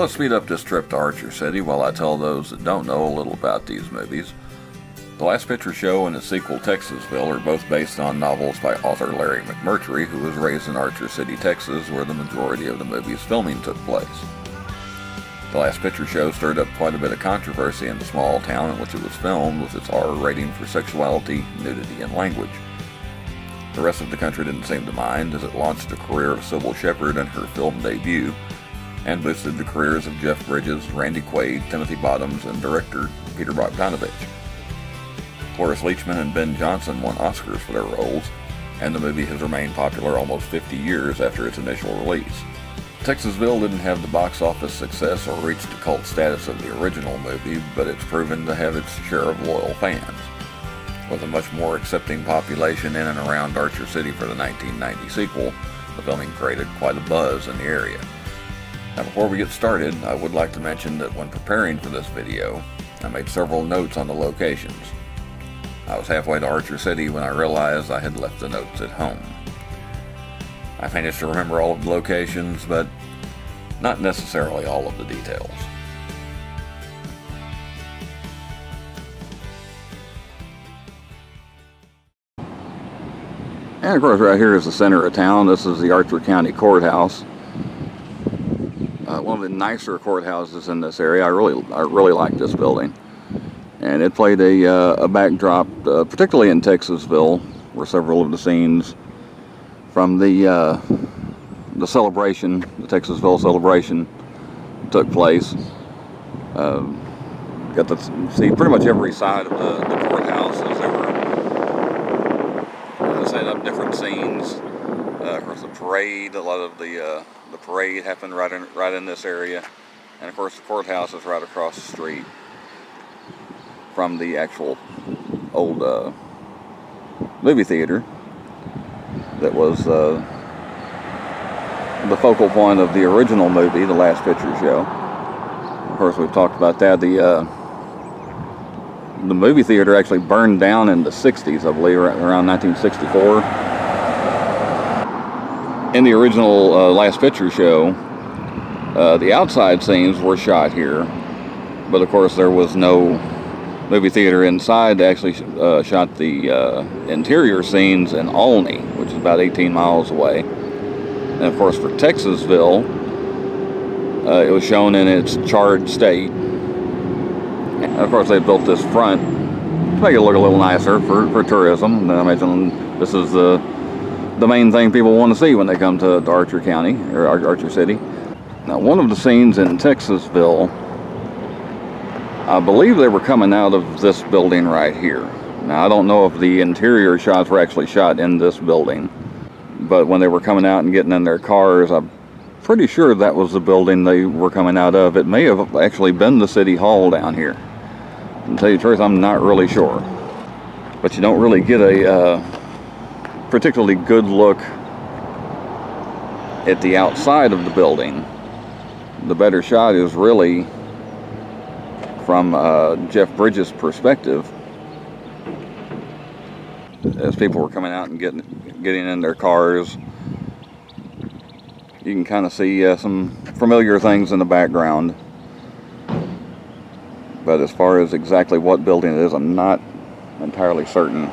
let's speed up this trip to Archer City while I tell those that don't know a little about these movies. The Last Picture Show and its sequel Texasville are both based on novels by author Larry McMurtry, who was raised in Archer City, Texas, where the majority of the movie's filming took place. The Last Picture Show stirred up quite a bit of controversy in the small town in which it was filmed, with its R rating for sexuality, nudity, and language. The rest of the country didn't seem to mind, as it launched the career of Sybil Shepherd in her film debut, and boosted the careers of Jeff Bridges, Randy Quaid, Timothy Bottoms, and director Peter Bogdanovich. Cloris Leachman and Ben Johnson won Oscars for their roles, and the movie has remained popular almost 50 years after its initial release. Texasville didn't have the box office success or reach the cult status of the original movie, but it's proven to have its share of loyal fans. With a much more accepting population in and around Archer City for the 1990 sequel, the filming created quite a buzz in the area. Now, before we get started, I would like to mention that when preparing for this video, I made several notes on the locations. I was halfway to Archer City when I realized I had left the notes at home. I managed to remember all of the locations, but not necessarily all of the details. And of course, right here is the center of town. This is the Archer County Courthouse. One of the nicer courthouses in this area. I really like this building. And it played a backdrop, particularly in Texasville, where several of the scenes from the celebration, the Texasville celebration, took place. Got to see pretty much every side of the courthouse as they were setting up different scenes. Of course, the parade, a lot of the parade happened right in this area, and of course the courthouse is right across the street from the actual old movie theater that was the focal point of the original movie, The Last Picture Show. Of course, we've talked about that. The movie theater actually burned down in the 60s, I believe, around 1964. In the original Last Picture Show, the outside scenes were shot here, but of course there was no movie theater inside. They actually shot the interior scenes in Olney, which is about 18 miles away. And of course for Texasville, it was shown in its charred state. And of course they built this front to make it look a little nicer for tourism. And I imagine this is the main thing people want to see when they come to Archer County, or Archer City. Now, one of the scenes in Texasville, I believe they were coming out of this building right here. Now, I don't know if the interior shots were actually shot in this building, but when they were coming out and getting in their cars, I'm pretty sure that was the building they were coming out of. It may have actually been the city hall down here. To tell you the truth, I'm not really sure. But you don't really get a particularly good look at the outside of the building. The better shot is really from Jeff Bridges' perspective, as people were coming out and getting in their cars. You can kind of see some familiar things in the background, but as far as exactly what building it is, I'm not entirely certain,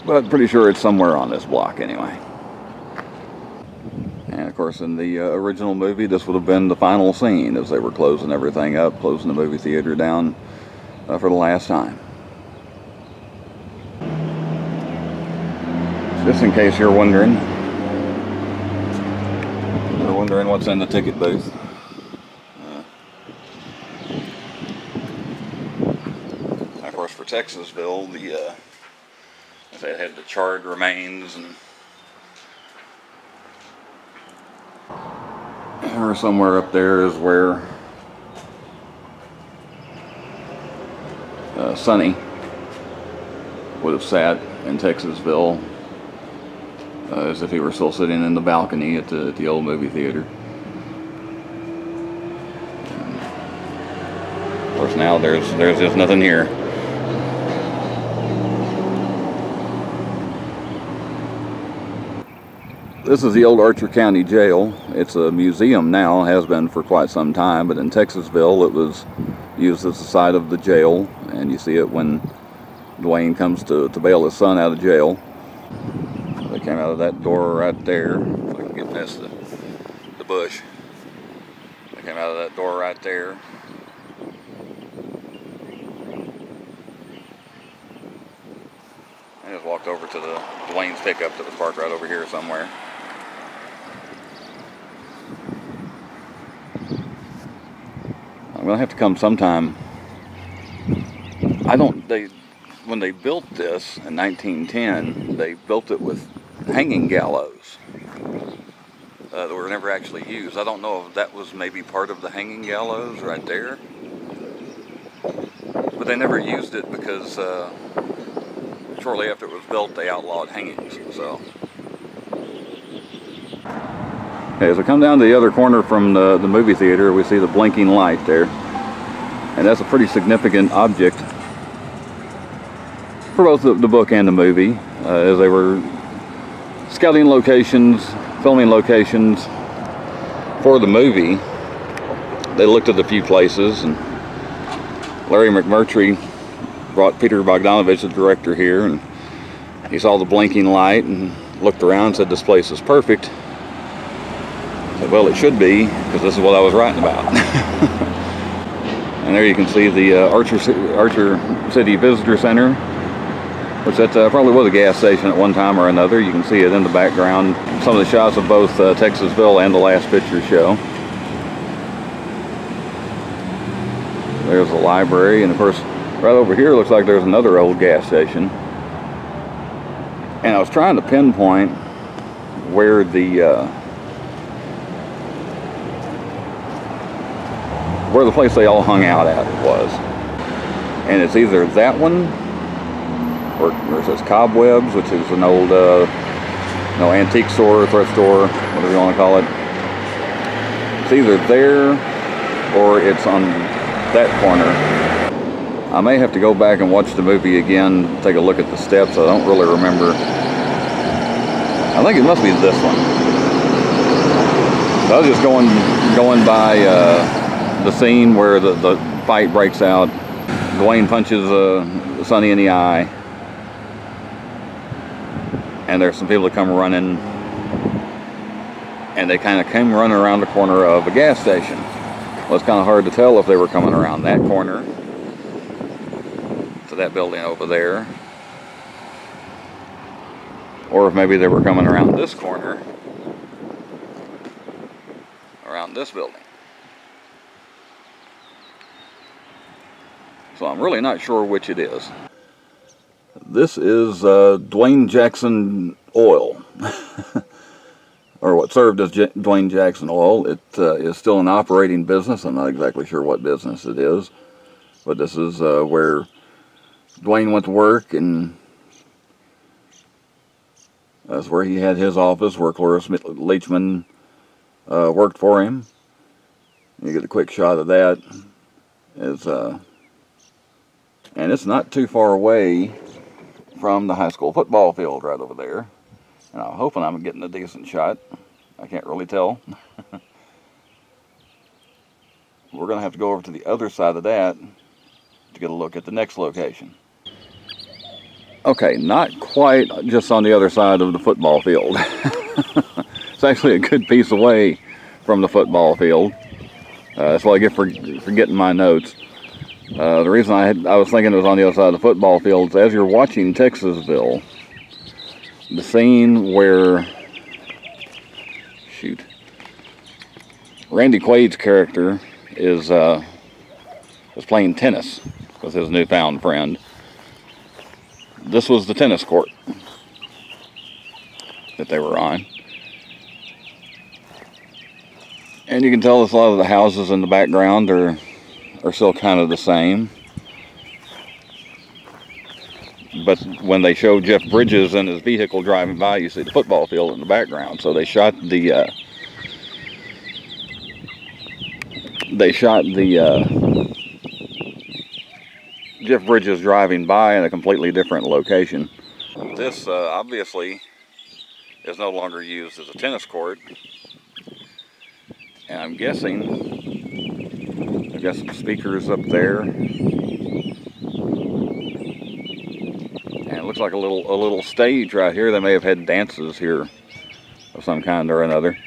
but pretty sure it's somewhere on this block anyway. And of course, in the original movie, this would have been the final scene as they were closing everything up, closing the movie theater down for the last time. Just in case you're wondering what's in the ticket booth. Of course, for Texasville, they had the charred remains, and or somewhere up there is where Sonny would have sat in Texasville, as if he were still sitting in the balcony at the old movie theater. And of course, now there's just nothing here. This is the old Archer County Jail. It's a museum now, has been for quite some time, but in Texasville it was used as the site of the jail, and you see it when Dwayne comes to bail his son out of jail. They came out of that door right there, if I can get past the bush. They came out of that door right there. I just walked over to the Dwayne's pickup that was parked right over here somewhere. I'm gonna have to come sometime. When they built this in 1910, they built it with hanging gallows that were never actually used. I don't know if that was maybe part of the hanging gallows right there, but they never used it because shortly after it was built, they outlawed hangings. So, okay, as we come down to the other corner from the movie theater, we see the blinking light there, and that's a pretty significant object for both the book and the movie, as they were scouting locations, filming locations for the movie. They looked at a few places, and Larry McMurtry brought Peter Bogdanovich, the director, here, and he saw the blinking light and looked around and said, "This place is perfect." I said, "Well, it should be, because this is what I was writing about." And there you can see the Archer City Visitor Center, which that probably was a gas station at one time or another. You can see it in the background. Some of the shots of both Texasville and the Last Picture Show. There's the library, and of course, right over here looks like there's another old gas station. And I was trying to pinpoint where the place they all hung out at was. And it's either that one, or it says Cobwebs, which is an old antique store, thrift store, whatever you want to call it. It's either there or it's on that corner. I may have to go back and watch the movie again, take a look at the steps. I don't really remember. I think it must be this one. So I was just going by the scene where the fight breaks out. Dwayne punches Sonny in the eye, and there's some people that come running, and they kind of came running around the corner of a gas station. Well, it's kind of hard to tell if they were coming around that corner to that building over there, or if maybe they were coming around this corner, around this building. So I'm really not sure which it is. This is Dwayne Jackson Oil, or what served as Dwayne Jackson Oil. It is still an operating business. I'm not exactly sure what business it is, but this is where Dwayne went to work, and that's where he had his office, where Cloris Leachman worked for him. You get a quick shot of that. And it's not too far away from the high school football field right over there. And I'm hoping I'm getting a decent shot. I can't really tell. We're going to have to go over to the other side of that to get a look at the next location. Okay, not quite just on the other side of the football field. It's actually a good piece away from the football field. That's what I get for getting my notes. The reason I was thinking it was on the other side of the football field is as you're watching Texasville, the scene where, Randy Quaid's character is playing tennis with his newfound friend. This was the tennis court that they were on. And you can tell that a lot of the houses in the background are still kind of the same. But when they show Jeff Bridges and his vehicle driving by, you see the football field in the background. So they shot the Jeff Bridges driving by in a completely different location. This obviously is no longer used as a tennis court. And I'm guessing they've got some speakers up there. And it looks like a little stage right here. They may have had dances here of some kind or another.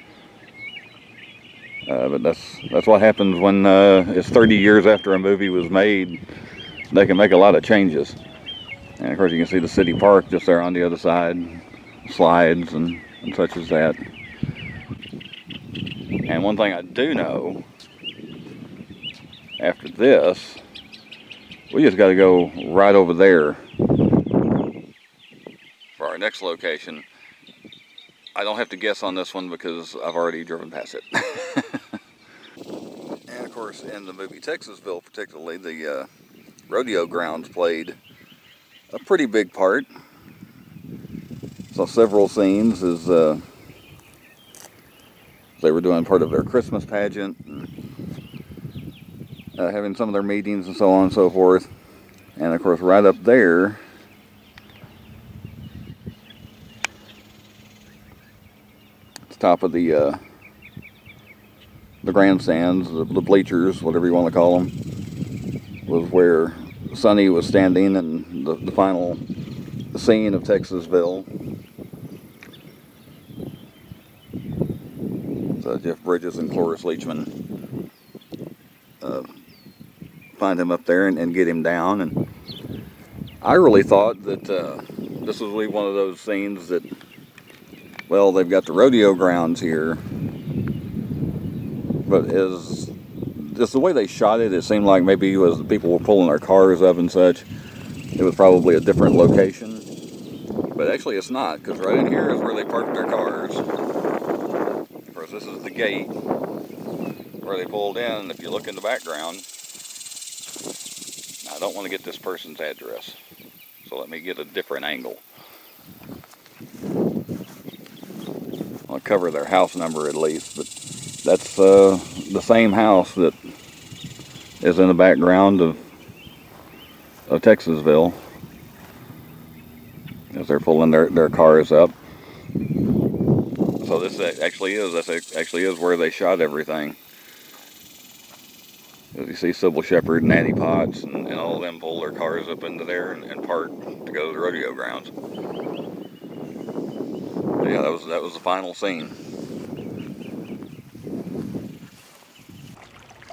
But that's what happens when it's 30 years after a movie was made. They can make a lot of changes. And of course you can see the city park just there on the other side. Slides and such as that. And one thing I do know, after this, we just got to go right over there for our next location. I don't have to guess on this one because I've already driven past it. And of course in the movie Texasville particularly, the rodeo grounds played a pretty big part. Saw several scenes as they were doing part of their Christmas pageant, and, having some of their meetings and so on and so forth. And of course right up there, at the top of the grandstands, the bleachers, whatever you want to call them, was where Sonny was standing in the final scene of Texasville. So Jeff Bridges and Cloris Leachman find him up there and get him down. And I really thought that this was really one of those scenes that, well, they've got the rodeo grounds here, but as just the way they shot it, it seemed like maybe as the people were pulling their cars up and such, it was probably a different location. But actually it's not, because right in here is where they parked their cars. Of course this is the gate where they pulled in. If you look in the background, I don't want to get this person's address, so let me get a different angle. I'll cover their house number at least, but that's the same house that is in the background of Texasville as they're pulling their cars up. So this actually is where they shot everything. As you see Sybil Shepherd and Natty Potts and all of them pull their cars up into there and park to go to the rodeo grounds. But yeah, that was the final scene.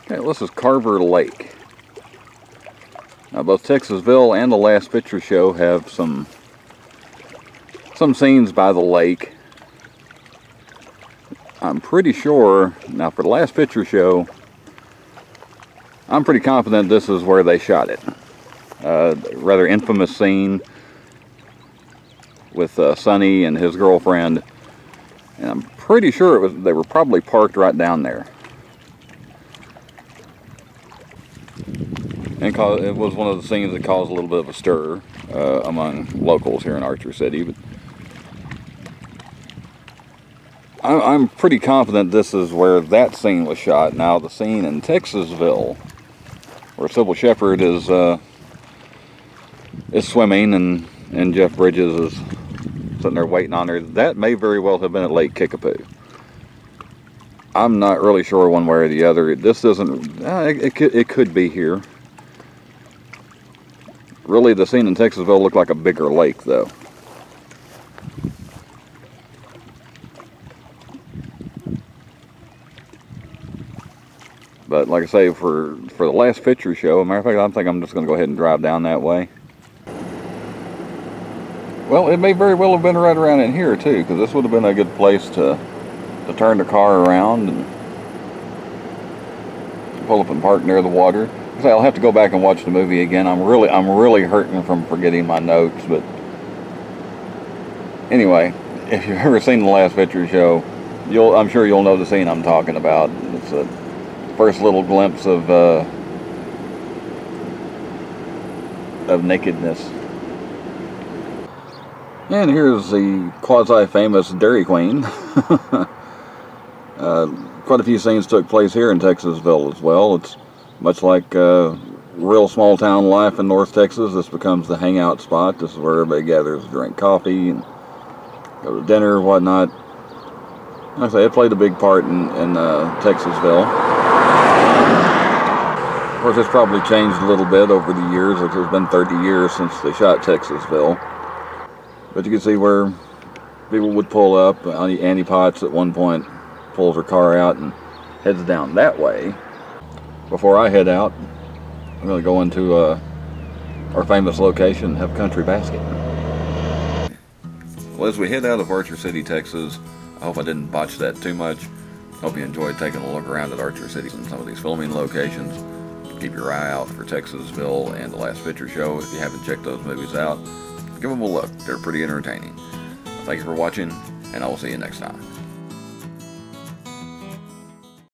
Okay, well, this is Carver Lake. Now both Texasville and the Last Picture Show have some scenes by the lake. I'm pretty sure, now for the Last Picture Show, I'm pretty confident this is where they shot it. Rather infamous scene with Sonny and his girlfriend, and I'm pretty sure they were probably parked right down there. And it was one of the scenes that caused a little bit of a stir among locals here in Archer City. But I'm pretty confident this is where that scene was shot. Now the scene in Texasville, where Sybil Shepherd is swimming and Jeff Bridges is sitting there waiting on her, that may very well have been at Lake Kickapoo. I'm not really sure one way or the other. This doesn't. It could be here. Really, the scene in Texasville looked like a bigger lake, though. But like I say, for the Last Picture Show, as a matter of fact, I think I'm just going to go ahead and drive down that way. Well, it may very well have been right around in here too, because this would have been a good place to turn the car around and pull up and park near the water. I'll have to go back and watch the movie again. I'm really hurting from forgetting my notes, but anyway, if you've ever seen the Last Picture Show, I'm sure you'll know the scene I'm talking about. It's the first little glimpse of nakedness. And here's the quasi-famous Dairy Queen. Quite a few scenes took place here in Texasville as well. It's much like real small town life in North Texas. This becomes the hangout spot. This is where everybody gathers to drink coffee and go to dinner, whatnot. Like I say, it played a big part in Texasville. Of course, it's probably changed a little bit over the years. It's been 30 years since they shot Texasville. But you can see where people would pull up. Annie Potts at one point pulls her car out and heads down that way. Before I head out, I'm going to go into our famous location and have country basket. Well, as we head out of Archer City, Texas, I hope I didn't botch that too much. Hope you enjoyed taking a look around at Archer City and some of these filming locations. Keep your eye out for Texasville and The Last Picture Show. If you haven't checked those movies out, give them a look. They're pretty entertaining. Thank you for watching, and I will see you next time.